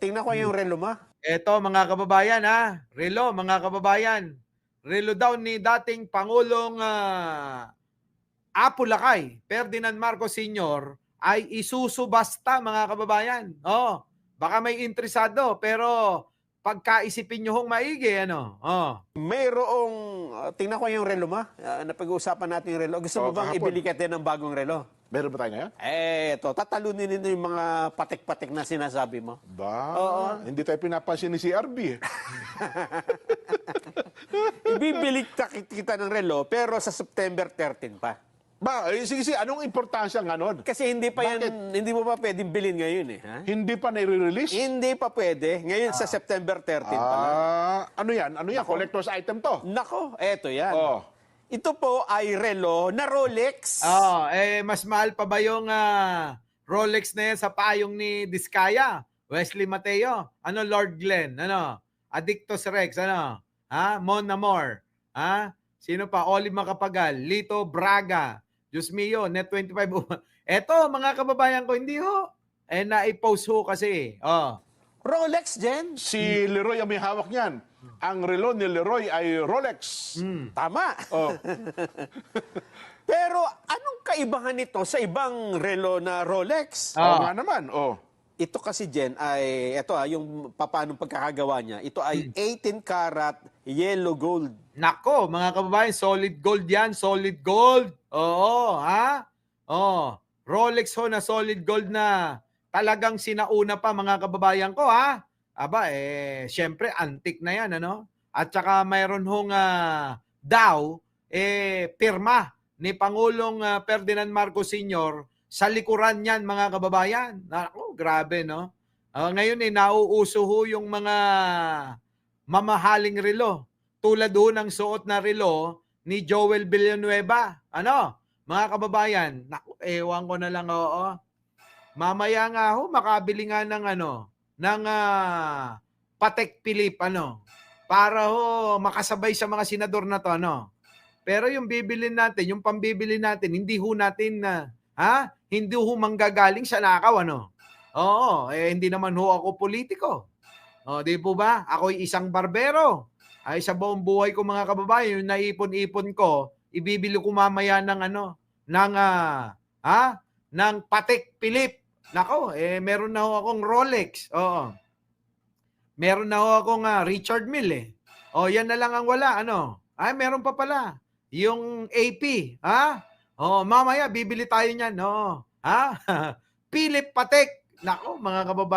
Tingnan ko yung relo mo. Eto mga kababayan relo mga kababayan. Relo daw ni dating Pangulong Apo Lakay, Ferdinand Marcos Sr. ay isusubasta mga kababayan. Oh, baka may interesado pero pagkaisipin nyo hong maigi Mayroong, tingnan ko yung relo mo. Napag-uusapan natin yung relo. Gusto mo bang Kahapon. ibili ka din ng bagong relo? Meron ba tayo ngayon? Ito, tatalunin nito yung mga patik-patik na sinasabi mo. Ba, hindi tayo pinapansin ni CRB. Ibibili kita ng relo, pero sa September 13 pa. Ba, sige, anong importansya nga nun? Kasi hindi pa Bakit? yan, hindi mo pa pwedeng bilhin ngayon eh. Ha? Hindi pa nire-release? Hindi pa pwede. Ngayon sa September 13 pa lang. Ano yan? Ano yan? Collector's item to? Nako, eto yan. Oh. Ito po ay relo na Rolex. mas mahal pa ba yung Rolex na yan sa payong ni Diskaya, Wesley Mateo, Lord Glenn, Addictus Rex, Mon Amor, sino pa, Olive Macapagal, Lito Braga, Diyos mio, Net 25. Eto, mga kababayan ko, hindi ho. Na-post ho kasi. Rolex, Jen? Si Leroy ang may hawak niyan. Ang relo ni Leroy ay Rolex. Tama. Oh. Pero anong kaibahan nito sa ibang relo na Rolex? Oo nga naman. Oh. Ito kasi, Jen, ay, ito yung paano pagkakagawa niya. Ito ay 18 karat yellow gold. Nako, mga kababayan, solid gold yan, solid gold. Oo, Rolex ho na solid gold na talagang sinauna pa mga kababayan ko, Aba, syempre, antique na yan, At saka mayroon hong daw, pirma ni Pangulong Ferdinand Marcos Sr. sa likuran niyan, mga kababayan. Naku, grabe, no? Ngayon, nauuso ho yung mga mamahaling relo. Tulad ho ng suot na relo ni Joel Villanueva. Mga kababayan, naku, ewan ko na lang, Mamaya nga ho, makabili nga ng ng Patek Philippe, para ho makasabay sa mga senador na to, Pero yung bibilin natin, yung pambibili natin, hindi ho natin hindi ho manggagaling sa nakaw, Oo, hindi naman ho ako politiko. Di po ba? Ako'y isang barbero. Ay sa buong buhay ko mga kababayan, yung naipon-ipon ko, ibibili ko mamaya ng ng Patek Philippe. Nako, meron na ho akong Rolex. Oo. Meron na ho akong Richard Mille. Yan na lang ang wala, Ay, meron pa pala. Yung AP, mamaya bibili tayo niyan, Philip Patek. Nako, mga kababayan.